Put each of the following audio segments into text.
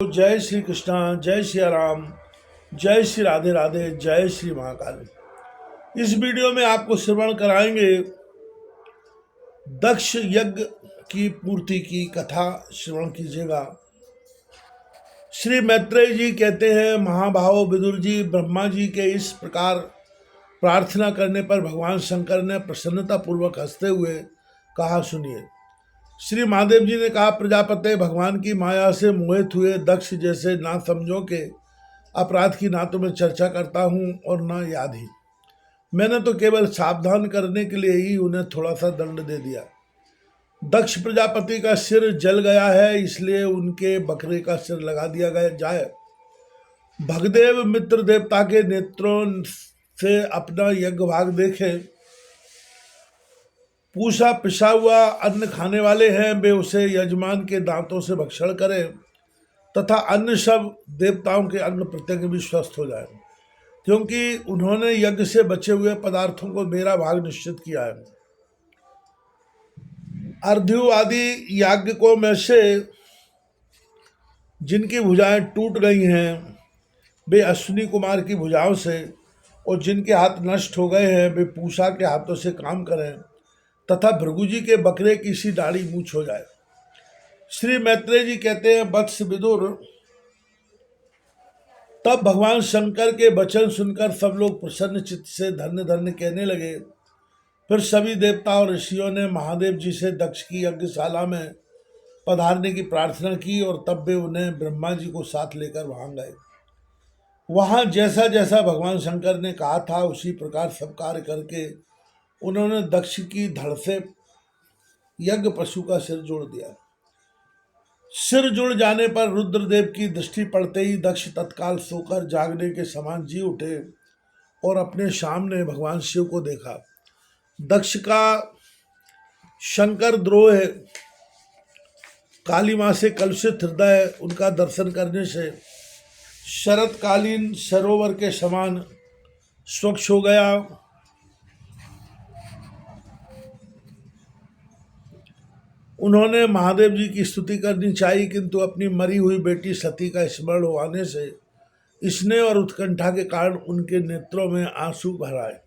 जय श्री कृष्णा, जय श्री राम, जय श्री राधे राधे, जय श्री महाकाल। इस वीडियो में आपको श्रवण कराएंगे दक्ष यज्ञ की पूर्ति की कथा श्रवण कीजिएगा। श्री मैत्रेय जी कहते हैं, महाभाव विदुर जी, ब्रह्मा जी के इस प्रकार प्रार्थना करने पर भगवान शंकर ने प्रसन्नता पूर्वक हंसते हुए कहा, सुनिए। श्री महादेव जी ने कहा, प्रजापति, भगवान की माया से मोहित हुए दक्ष जैसे ना समझो के अपराध की ना तो मैं चर्चा करता हूँ और ना याद ही। मैंने तो केवल सावधान करने के लिए ही उन्हें थोड़ा सा दंड दे दिया। दक्ष प्रजापति का सिर जल गया है, इसलिए उनके बकरे का सिर लगा दिया गया जाए। भगदेव मित्र देवता के नेत्रों से अपना यज्ञ भाग देखें। पूसा पिसा हुआ अन्न खाने वाले हैं, वे उसे यजमान के दांतों से भक्षण करें तथा अन्य सब देवताओं के अन्न प्रत्यंग भी स्वस्थ हो जाए, क्योंकि उन्होंने यज्ञ से बचे हुए पदार्थों को मेरा भाग निश्चित किया है। अर्ध्यु आदि याज्ञिकों में से जिनकी भुजाएं टूट गई हैं, वे अश्विनी कुमार की भुजाओं से, और जिनके हाथ नष्ट हो गए हैं, वे पूषा के हाथों से काम करें तथा भृगुजी के बकरे की सी दाढ़ी मूछ हो जाए। श्री मैत्रेय जी कहते हैं, वत्स विदुर, तब भगवान शंकर के वचन सुनकर सब लोग प्रसन्न चित्त से धन्य धन्य कहने लगे। फिर सभी देवता और ऋषियों ने महादेव जी से दक्ष की यज्ञशाला में पधारने की प्रार्थना की और तब वे उन्हें ब्रह्मा जी को साथ लेकर वहां गए। वहां जैसा जैसा भगवान शंकर ने कहा था, उसी प्रकार सब कार्य करके उन्होंने दक्ष की धड़ से यज्ञ पशु का सिर जोड़ दिया। सिर जुड़ जाने पर रुद्रदेव की दृष्टि पड़ते ही दक्ष तत्काल सोकर जागने के समान जी उठे और अपने सामने भगवान शिव को देखा। दक्ष का शंकर द्रोह, काली मां से कलुषित हृदय उनका दर्शन करने से शरतकालीन सरोवर के समान स्वच्छ हो गया। उन्होंने महादेव जी की स्तुति करनी चाहिए, किंतु अपनी मरी हुई बेटी सती का स्मरण हो आने से स्नेह और उत्कंठा के कारण उनके नेत्रों में आंसू भर आए।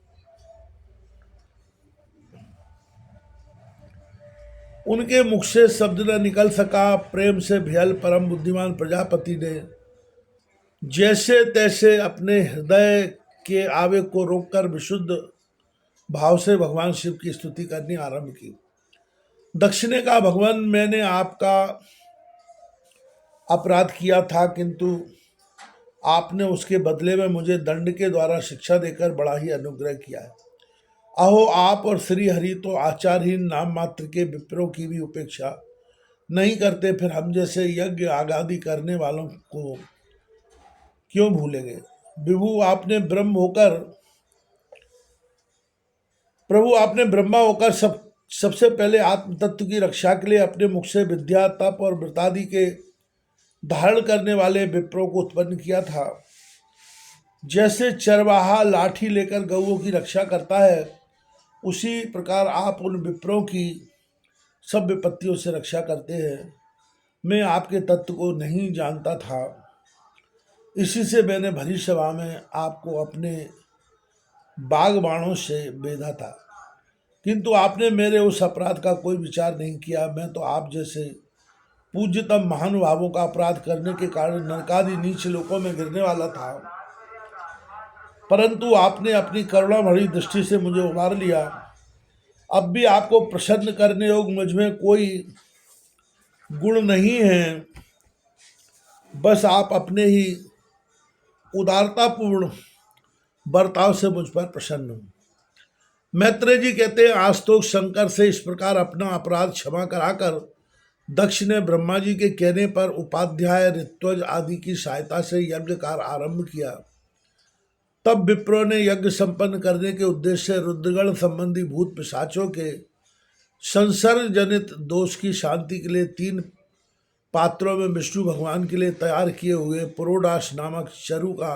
उनके मुख से शब्द न निकल सका। प्रेम से भयल परम बुद्धिमान प्रजापति ने जैसे तैसे अपने हृदय के आवेग को रोककर विशुद्ध भाव से भगवान शिव की स्तुति करनी आरंभ की। दक्ष ने कहा, भगवान, मैंने आपका अपराध किया था, किंतु आपने उसके बदले में मुझे दंड के द्वारा शिक्षा देकर बड़ा ही अनुग्रह किया है। अहो, आप और श्री हरि तो आचारहीन नाम मात्र के विप्रों की भी उपेक्षा नहीं करते, फिर हम जैसे यज्ञ आगादि करने वालों को क्यों भूलेंगे। विभु, आपने प्रभु आपने ब्रह्मा होकर सबसे पहले आत्म तत्व की रक्षा के लिए अपने मुख से विद्या, तप और व्रतादि के धारण करने वाले विप्रों को उत्पन्न किया था। जैसे चरवाहा लाठी लेकर गौओं की रक्षा करता है, उसी प्रकार आप उन विप्रों की सब विपत्तियों से रक्षा करते हैं। मैं आपके तत्व को नहीं जानता था, इसी से मैंने भरी सभा में आपको अपने बागबाणों से बेधा था, किंतु आपने मेरे उस अपराध का कोई विचार नहीं किया। मैं तो आप जैसे पूज्यतम महानुभावों का अपराध करने के कारण नरकादि नीच लोकों में गिरने वाला था, परंतु आपने अपनी करुणा भरी दृष्टि से मुझे उबार लिया। अब भी आपको प्रसन्न करने योग मुझ में कोई गुण नहीं है, बस आप अपने ही उदारतापूर्ण बर्ताव से मुझ पर प्रसन्न हो। मैत्रेय जी कहते हैं, आज तो शंकर से इस प्रकार अपना अपराध क्षमा कराकर दक्ष ने ब्रह्मा जी के कहने पर उपाध्याय, ऋत्वज आदि की सहायता से यज्ञ कार्य आरंभ किया। तब विप्रों ने यज्ञ संपन्न करने के उद्देश्य से रुद्रगण संबंधी भूत पिशाचों के संसर्ग जनित दोष की शांति के लिए 3 पात्रों में विष्णु भगवान के लिए तैयार किए हुए पुरोडास नामक चरु का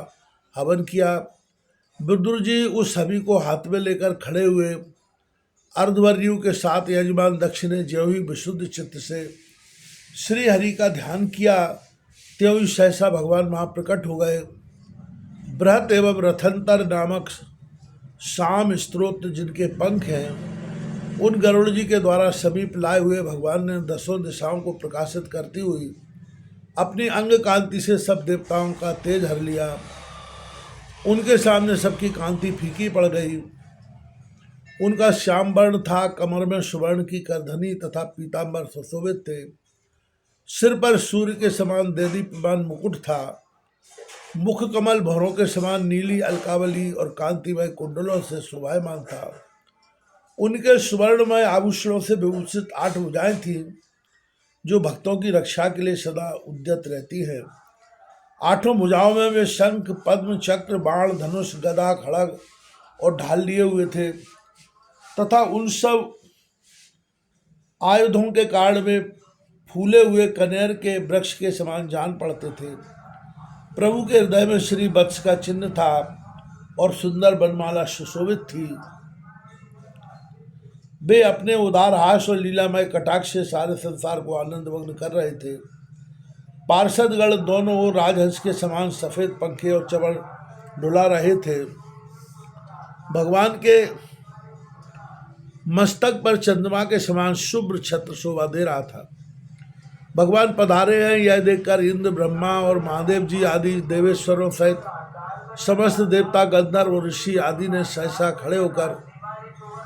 हवन किया। विदुर जी उस हवि को हाथ में लेकर खड़े हुए। अर्धवर्यु के साथ यजमान दक्ष ने ज्यों ही विशुद्ध चित्त से श्री हरि का ध्यान किया, त्यों ही सहसा भगवान महाप्रकट हो गए। बृहत एवं रथंतर नामक शाम स्त्रोत्र जिनके पंख हैं, उन गरुड़ जी के द्वारा समीप लाए हुए भगवान ने दसों दिशाओं को प्रकाशित करती हुई अपनी अंग कांति से सब देवताओं का तेज हर लिया। उनके सामने सबकी कांति फीकी पड़ गई। उनका श्याम वर्ण था, कमर में सुवर्ण की करधनी तथा पीतांबर सुशोभित थे। सिर पर सूर्य के समान देदीप्यमान मुकुट था। मुख कमल भौरों के समान नीली अलकावली और कांतिमय कुंडलों से शोभायमान था। उनके सुवर्णमय आभूषणों से विभूषित 8 भुजाएं थीं, जो भक्तों की रक्षा के लिए सदा उद्यत रहती है। 8 भुजाओं में वे शंख, पद्म, चक्र, बाण, धनुष, गदा, खड़ग और ढाल लिए हुए थे तथा उन सब आयुधों के कारण वे फूले हुए कनेर के वृक्ष के समान जान पड़ते थे। प्रभु के हृदय में श्री वत्स का चिन्ह था और सुंदर बनमाला सुशोभित थी। वे अपने उदार हास और लीलामय कटाक्ष से सारे संसार को आनंदमग्न कर रहे थे। पार्षदगण दोनों ओर राजहंस के समान सफेद पंखे और चमड़ डुला रहे थे। भगवान के मस्तक पर चंद्रमा के समान शुभ्र छत्र शोभा दे रहा था। भगवान पधारे हैं यह देखकर इंद्र, ब्रह्मा और महादेव जी आदि देवेश्वरों सहित समस्त देवता, गंधर्व और ऋषि आदि ने सहसा खड़े होकर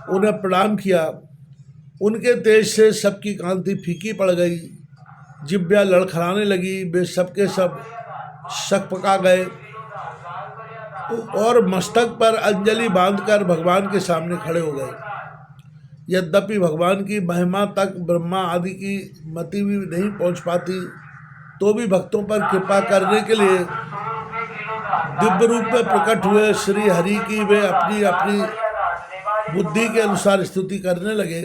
उन्हें प्रणाम किया। उनके तेज से सबकी कांति फीकी पड़ गई, जिब्या लड़खड़ाने लगी। वे सबके सब सकपका गए और मस्तक पर अंजलि बांधकर भगवान के सामने खड़े हो गए। यद्यपि भगवान की महिमा तक ब्रह्मा आदि की मति भी नहीं पहुंच पाती, तो भी भक्तों पर कृपा करने के लिए दिव्य रूप में प्रकट हुए श्री हरि की वे अपनी अपनी बुद्धि के अनुसार स्तुति करने लगे।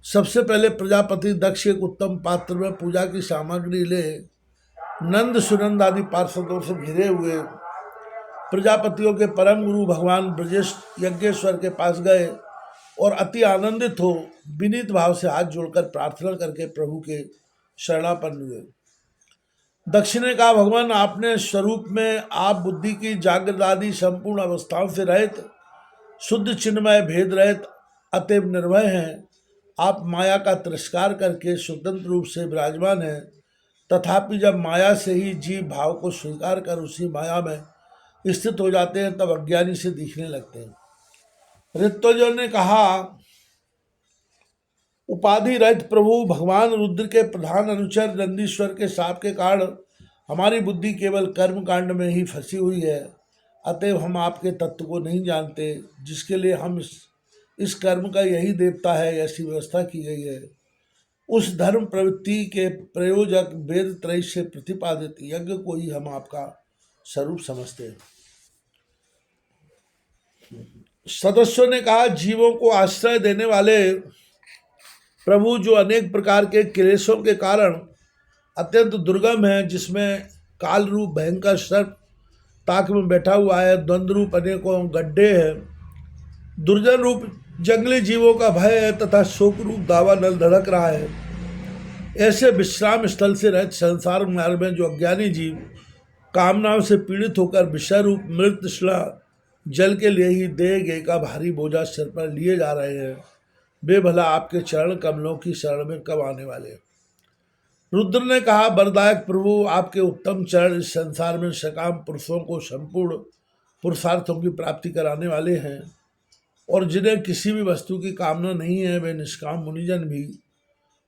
सबसे पहले प्रजापति दक्ष एक उत्तम पात्र में पूजा की सामग्री ले नंद, सुनंद आदि पार्षदों से घिरे हुए प्रजापतियों के परम गुरु भगवान ब्रजेश यज्ञेश्वर के पास गए और अति आनंदित हो विनीत भाव से हाथ जोड़कर प्रार्थना करके प्रभु के शरणापन्न हुए। दक्ष ने कहा, भगवान आपने स्वरूप में आप बुद्धि की जागृत आदि संपूर्ण अवस्थाओं से रहित, शुद्ध चिन्मय भेद रहित, अतएव निर्भय हैं। आप माया का तिरस्कार करके स्वतंत्र रूप से विराजमान हैं। तथापि जब माया से ही जीव भाव को स्वीकार कर उसी माया में स्थित हो जाते हैं, तब अज्ञानी से दिखने लगते हैं। ऋत्विजों ने कहा, उपाधि रहित प्रभु भगवान रुद्र के प्रधान अनुचर नंदीश्वर के शाप के कारण हमारी बुद्धि केवल कर्म कांड में ही फंसी हुई है। अतएव हम आपके तत्व को नहीं जानते, जिसके लिए हम इस कर्म का यही देवता है, ऐसी व्यवस्था की गई है। उस धर्म प्रवृत्ति के प्रयोजक वेद त्रय से प्रतिपादित यज्ञ को ही हम आपका स्वरूप समझते हैं। सदस्यों ने कहा, जीवों को आश्रय देने वाले प्रभु जो अनेक प्रकार के क्लेशों के कारण अत्यंत दुर्गम है, जिसमें काल रूप भयंकर सर्प ताक में बैठा हुआ है, द्वंद्व रूप अनेकों गड्ढे हैं, दुर्जन रूप जंगली जीवों का भय है तथा शोक रूप दावा नल धड़क रहा है। ऐसे विश्राम स्थल से रहित संसार मार्ग में जो अज्ञानी जीव कामनाओं से पीड़ित होकर विषय रूप मृत तृष्णा जल के लिए ही देह गे का भारी बोझा सिर पर लिए जा रहे हैं, वे भला आपके चरण कमलों की शरण में कब आने वाले हैं। रुद्र ने कहा, वरदायक प्रभु आपके उत्तम चरण इस संसार में सकाम पुरुषों को संपूर्ण पुरुषार्थों की प्राप्ति कराने वाले हैं, और जिन्हें किसी भी वस्तु की कामना नहीं है, वे निष्काम मुनिजन भी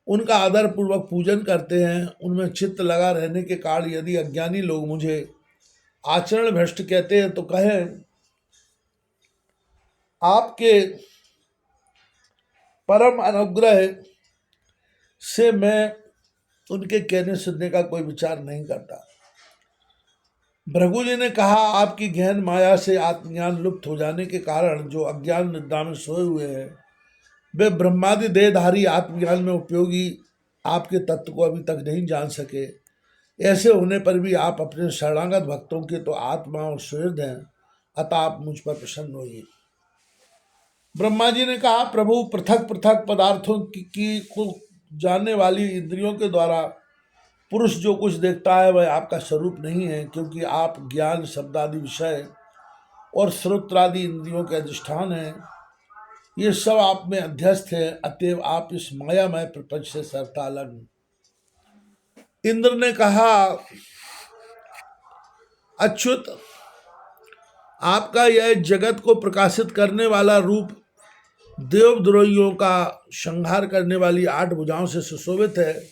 उनका आदर पूर्वक पूजन करते हैं। उनमें चित्त लगा रहने के कारण यदि अज्ञानी लोग मुझे आचरण भ्रष्ट कहते हैं, तो कहें आपके परम अनुग्रह से मैं उनके कहने सुनने का कोई विचार नहीं करता। भृगु जी ने कहा, आपकी गहन माया से आत्मज्ञान लुप्त हो जाने के कारण जो अज्ञान निद्रा में सोए हुए हैं, वे ब्रह्मादि देहधारी आत्मज्ञान में उपयोगी आपके तत्व को अभी तक नहीं जान सके। ऐसे होने पर भी आप अपने शरणागत भक्तों के तो आत्मा और सुहृद हैं, अतः आप मुझ पर प्रसन्न होइए। ब्रह्मा जी ने कहा, प्रभु पृथक पृथक पदार्थों की को जानने वाली इंद्रियों के द्वारा पुरुष जो कुछ देखता है वह आपका स्वरूप नहीं है, क्योंकि आप ज्ञान, शब्द आदि विषय और श्रोत्रादि इंद्रियों के अधिष्ठान हैं। ये सब आप में अध्यस्त है, अतएव आप इस मायामय प्रपंच से सर्वथा अलग हैं। इंद्र ने कहा, अच्युत, आपका यह जगत को प्रकाशित करने वाला रूप देवद्रोहियों का संहार करने वाली 8 भुजाओं से सुशोभित है,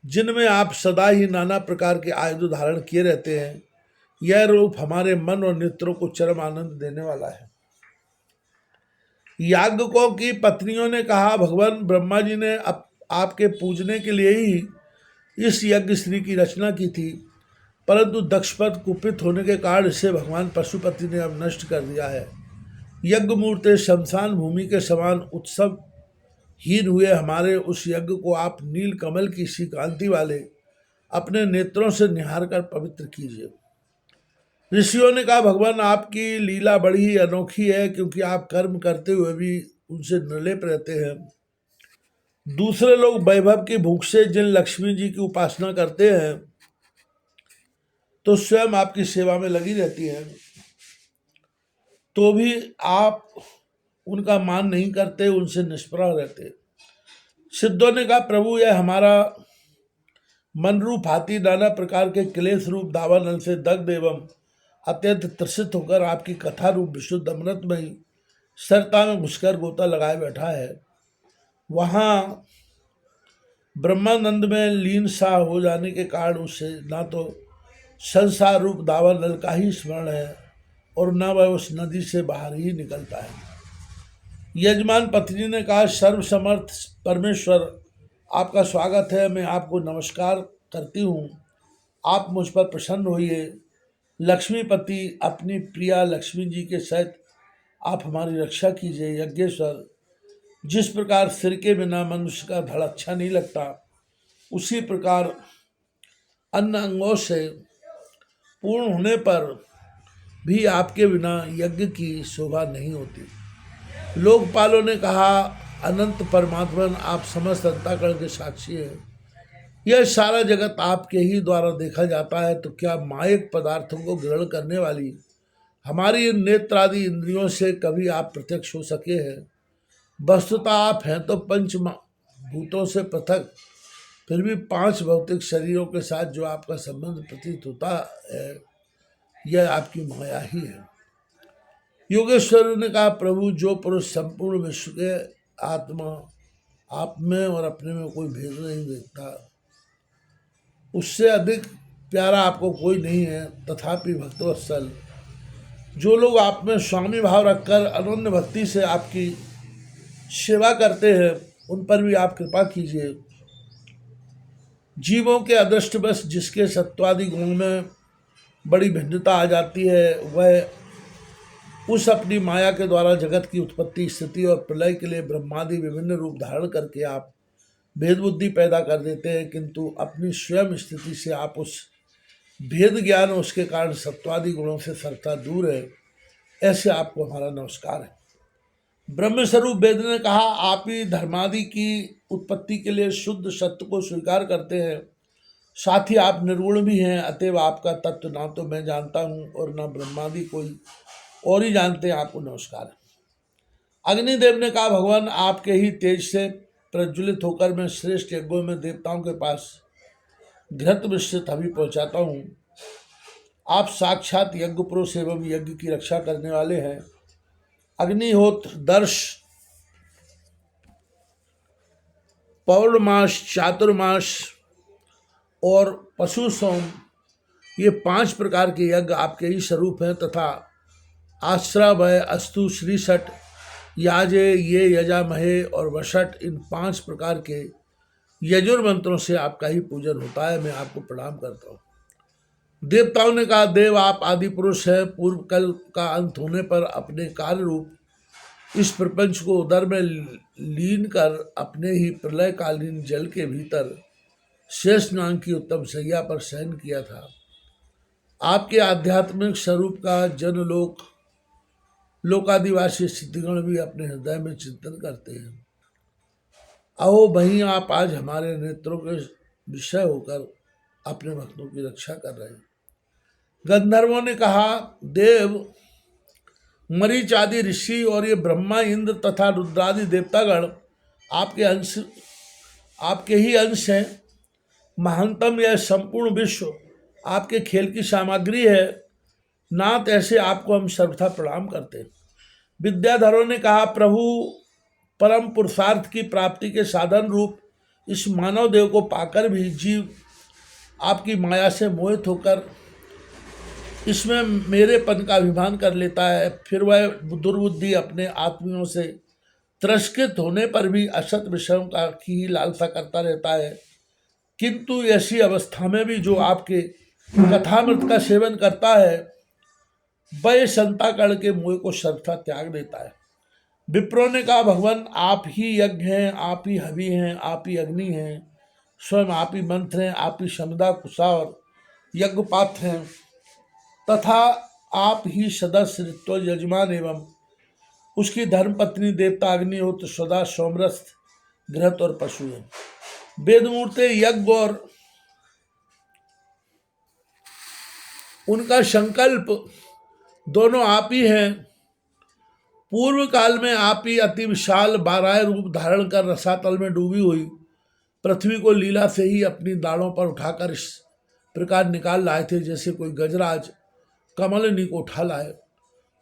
जिनमें आप सदा ही नाना प्रकार के आयुध धारण किए रहते हैं। यह रूप हमारे मन और नेत्रों को चरम आनंद देने वाला है। याज्ञकों की पत्नियों ने कहा, भगवान ब्रह्मा जी ने आपके पूजने के लिए ही इस यज्ञ श्री की रचना की थी, परंतु दक्षपद कुपित होने के कारण इसे भगवान पशुपति ने अब नष्ट कर दिया है। यज्ञ मूर्ति शमशान भूमि के समान उत्सव हीन हुए हमारे उस यज्ञ को आप नील कमल की सी कांति वाले अपने नेत्रों से निहार कर पवित्र कीजिए। ऋषियों ने कहा, भगवान आपकी लीला बड़ी ही अनोखी है, क्योंकि आप कर्म करते हुए भी उनसे निर्लेप रहते हैं। दूसरे लोग वैभव की भूख से जिन लक्ष्मी जी की उपासना करते हैं तो स्वयं आपकी सेवा में लगी रहती हैं, तो भी आप उनका मान नहीं करते, उनसे निष्प्रह रहते। सिद्धों ने कहा, प्रभु यह हमारा मन रूप हाथी नाना प्रकार के क्लेश रूप दावानल से दग्ध एवं अत्यंत त्रसित होकर आपकी कथा रूप विशुद्ध अमृत में ही सरता में घुसकर गोता लगाए बैठा है। वहाँ ब्रह्मानंद में लीन सा हो जाने के कारण उसे ना तो संसार रूप दावानल का ही स्मरण है और न वह उस नदी से बाहर ही निकलता है। यजमान पत्नी ने कहा, सर्वसमर्थ परमेश्वर आपका स्वागत है, मैं आपको नमस्कार करती हूँ, आप मुझ पर प्रसन्न होइए। लक्ष्मीपति अपनी प्रिया लक्ष्मी जी के सहित आप हमारी रक्षा कीजिए। यज्ञेश्वर, जिस प्रकार सिर के बिना मनुष्य का धड़ अच्छा नहीं लगता, उसी प्रकार अन्य अंगों से पूर्ण होने पर भी आपके बिना यज्ञ की शोभा नहीं होती। लोकपालों ने कहा, अनंत परमात्मन आप समस्त अंतःकरण के साक्षी हैं। यह सारा जगत आपके ही द्वारा देखा जाता है, तो क्या मायक पदार्थों को ग्रहण करने वाली हमारी इन नेत्रादि इंद्रियों से कभी आप प्रत्यक्ष हो सके हैं? वस्तुतः आप हैं तो पंच भूतों से पृथक, फिर भी 5 भौतिक शरीरों के साथ जो आपका संबंध प्रतीत होता है, यह आपकी माया ही है। योगेश्वर ने कहा, प्रभु जो पुरुष संपूर्ण विश्व के आत्मा आप में और अपने में कोई भेद नहीं देखता, उससे अधिक प्यारा आपको कोई नहीं है। तथापि भक्तवत्सल, जो लोग आप में स्वामी भाव रखकर अनन्य भक्ति से आपकी सेवा करते हैं, उन पर भी आप कृपा कीजिए। जीवों के अदृष्टवश जिसके सत्वादि गुणों में बड़ी भिन्नता आ जाती है, वह उस अपनी माया के द्वारा जगत की उत्पत्ति, स्थिति और प्रलय के लिए ब्रह्मादि विभिन्न रूप धारण करके आप भेद बुद्धि पैदा कर देते हैं, किंतु अपनी स्वयं स्थिति से आप उस भेद ज्ञान उसके कारण सत्वादि गुणों से सर्वथा दूर है। ऐसे आपको हमारा नमस्कार है। ब्रह्मस्वरूप वेद ने कहा, आप ही धर्मादि की उत्पत्ति के लिए शुद्ध सत्य को स्वीकार करते हैं, साथ ही आप निर्गुण भी हैं, अतएव आपका तत्व ना तो मैं जानता हूँ और ना ब्रह्मादि कोई और ही जानते हैं। आपको नमस्कार है। अग्निदेव ने कहा, भगवान आपके ही तेज से प्रज्वलित होकर मैं श्रेष्ठ यज्ञों में देवताओं के पास घृत मिश्रित हवि पहुँचाता हूँ। आप साक्षात यज्ञ पुरुष एवं यज्ञ की रक्षा करने वाले हैं। अग्निहोत्र, दर्श, पौर्णमास, चातुर्मास और पशु सोम, ये 5 प्रकार के यज्ञ आपके ही स्वरूप हैं, तथा आश्रवय, अस्तु, श्रीषट, याजे, ये यजामहे और वषट, इन 5 प्रकार के यजुर्मंत्रों से आपका ही पूजन होता है। मैं आपको प्रणाम करता हूँ। देवताओं ने कहा, देव आप आदि पुरुष हैं, पूर्व कल का अंत होने पर अपने कार्य रूप इस प्रपंच को उदर में लीन कर अपने ही प्रलयकालीन जल के भीतर शेष नाग की उत्तम शैया पर शयन किया था। आपके आध्यात्मिक स्वरूप का जनलोक, लोकादिवासी सिद्धिगण भी अपने हृदय में चिंतन करते हैं। अहो वहीं आप आज हमारे नेत्रों के विषय होकर अपने भक्तों की रक्षा कर रहे हैं। गंधर्वों ने कहा, देव, मरीच आदि ऋषि और ये ब्रह्मा, इंद्र तथा रुद्रादि देवतागण आपके ही अंश हैं। महानतम यह संपूर्ण विश्व आपके खेल की सामग्री है। नाथ, ऐसे आपको हम सर्वथा प्रणाम करते हैं। विद्याधरों ने कहा, प्रभु, परम पुरुषार्थ की प्राप्ति के साधन रूप इस मानव देव को पाकर भी जीव आपकी माया से मोहित होकर इसमें मेरेपन का अभिमान कर लेता है। फिर वह दुर्बुद्धि अपने आत्मियों से तिरस्कृत होने पर भी असत विषयों का की ही लालसा करता रहता है। किंतु ऐसी अवस्था में भी जो आपके कथामृत का सेवन करता है वह संताकर्ण के मोह को सर्वथा त्याग देता है। विप्रों ने कहा, भगवान, आप ही यज्ञ हैं, आप ही हवि हैं, आप ही अग्नि हैं, स्वयं आप ही मंत्र हैं, आप ही शमदा कुशा और यज्ञपात्र हैं, तथा आप ही सदस्य ऋत्व यजमान एवं उसकी धर्मपत्नी देवता अग्निहोत्र सदा सोमरस्थ घृत और पशु हैं। वेदमूर्ति यज्ञ और उनका संकल्प दोनों आप ही हैं। पूर्व काल में आप ही अति विशाल बाराय रूप धारण कर रसातल में डूबी हुई पृथ्वी को लीला से ही अपनी दाढ़ों पर उठाकर इस प्रकार निकाल लाए थे जैसे कोई गजराज कमलनी को उठा लाए।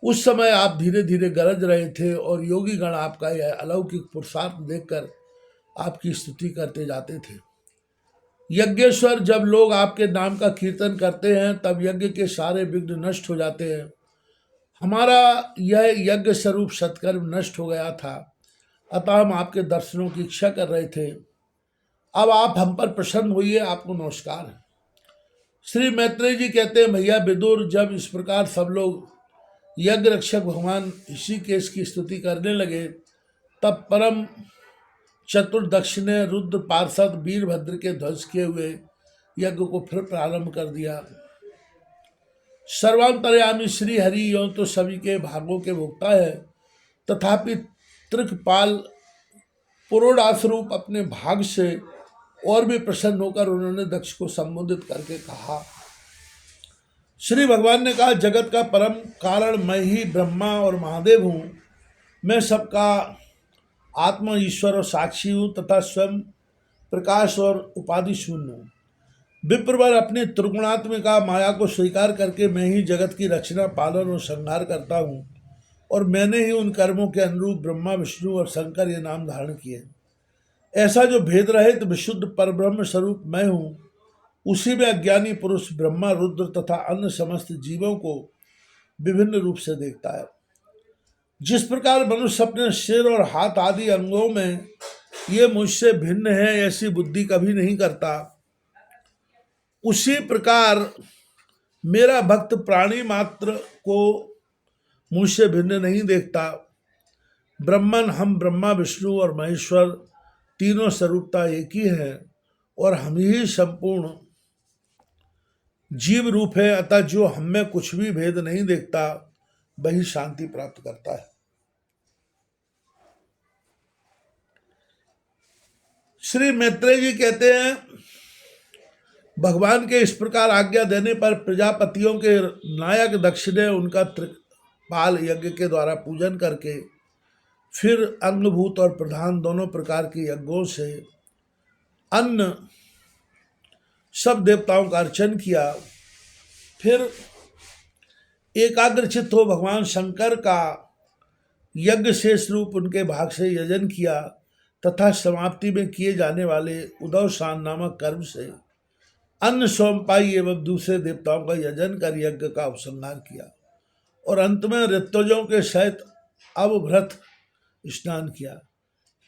उस समय आप धीरे धीरे गरज रहे थे और योगी गण आपका यह अलौकिक पुरुषार्थ देखकर आपकी स्तुति करते जाते थे। यज्ञेश्वर, जब लोग आपके नाम का कीर्तन करते हैं तब यज्ञ के सारे विघ्न नष्ट हो जाते हैं। हमारा यह यज्ञ स्वरूप सत्कर्म नष्ट हो गया था, अतः हम आपके दर्शनों की इच्छा कर रहे थे। अब आप हम पर प्रसन्न होइए, आपको नमस्कार है। श्री मैत्रेय जी कहते हैं, भैया विदुर, जब इस प्रकार सब लोग यज्ञ रक्षक भगवान ऋषिकेश की स्तुति करने लगे तब परम चतुर्दक्ष ने रुद्र पार्षद वीरभद्र के ध्वज किए हुए यज्ञ को फिर प्रारंभ कर दिया। सर्वांतर्यामी श्री हरि यों तो सभी के भागों के भोक्ता है, तथापि त्रिकपाल पुरोडास रूप अपने भाग से और भी प्रसन्न होकर उन्होंने दक्ष को संबोधित करके कहा। श्री भगवान ने कहा, जगत का परम कारण मैं ही ब्रह्मा और महादेव हूँ। मैं सबका आत्मा, ईश्वर और साक्षी हूँ तथा स्वयं प्रकाश और उपाधि शून्य हूँ। विप्रवर अपनी त्रिगुणात्मिका माया को स्वीकार करके मैं ही जगत की रचना, पालन और संहार करता हूँ और मैंने ही उन कर्मों के अनुरूप ब्रह्मा, विष्णु और शंकर ये नाम धारण किए। ऐसा जो भेद रहित विशुद्ध परब्रह्म स्वरूप मैं हूँ, उसी में अज्ञानी पुरुष ब्रह्मा, रुद्र तथा अन्य समस्त जीवों को विभिन्न रूप से देखता है। जिस प्रकार मनुष्य अपने सिर और हाथ आदि अंगों में ये मुझसे भिन्न है ऐसी बुद्धि कभी नहीं करता, उसी प्रकार मेरा भक्त प्राणी मात्र को मुझसे भिन्न नहीं देखता। ब्रह्मन, हम ब्रह्मा, विष्णु और महेश्वर तीनों स्वरूपता एक ही हैं और हम ही संपूर्ण जीव रूप है। अतः जो हम में कुछ भी भेद नहीं देखता वही शांति प्राप्त करता है। श्री मैत्रेय जी कहते हैं, भगवान के इस प्रकार आज्ञा देने पर प्रजापतियों के नायक दक्ष ने उनका त्रिपाल यज्ञ के द्वारा पूजन करके फिर अंगभूत और प्रधान दोनों प्रकार के यज्ञों से अन्य सब देवताओं का अर्चन किया। फिर एकाग्रचित्त हो भगवान शंकर का यज्ञ शेष रूप उनके भाग से यजन किया तथा समाप्ति में किए जाने वाले उदवसान नामक कर्म से अन्न सोमपाई एवं दूसरे देवताओं का यजन कर यज्ञ का उपसंहार किया और अंत में ऋत्विजों के सहित अवभृत स्नान किया।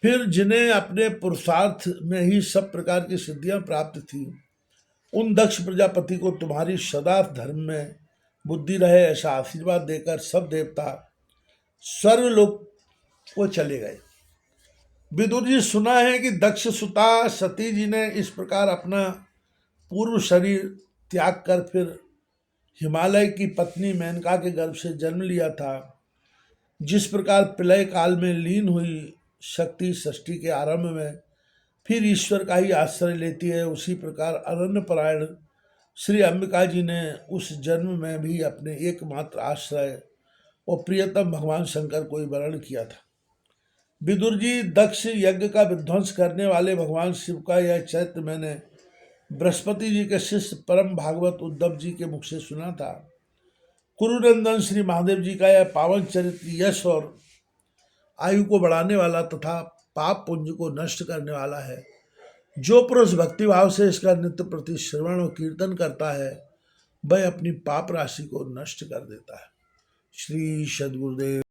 फिर जिन्हें अपने पुरुषार्थ में ही सब प्रकार की सिद्धियां प्राप्त थी, उन दक्ष प्रजापति को तुम्हारी सदा धर्म में बुद्धि रहे ऐसा आशीर्वाद देकर सब देवता स्वर्गलोक को चले गए। विदुर जी, सुना है कि दक्ष सुता सती जी ने इस प्रकार अपना पूर्व शरीर त्याग कर फिर हिमालय की पत्नी मेनका के गर्भ से जन्म लिया था। जिस प्रकार प्रलय काल में लीन हुई शक्ति सृष्टि के आरंभ में फिर ईश्वर का ही आश्रय लेती है। उसी प्रकार अनन्य परायण श्री अंबिका जी ने उस जन्म में भी अपने एकमात्र आश्रय और प्रियतम भगवान शंकर को ही वर्ण किया था। विदुर जी दक्ष यज्ञ का विध्वंस करने वाले भगवान शिव का यह चरित्र मैंने बृहस्पति जी के शिष्य परम भागवत उद्धव जी के मुख से सुना था। कुरुनंदन श्री महादेव जी का यह पावन चरित्र यश और आयु को बढ़ाने वाला तथा पाप पुंज को नष्ट करने वाला है। जो पुरुष भक्तिभाव से इसका नित्य प्रति श्रवण और कीर्तन करता है वह अपनी पाप राशि को नष्ट कर देता है। श्री सद्गुरुदेव।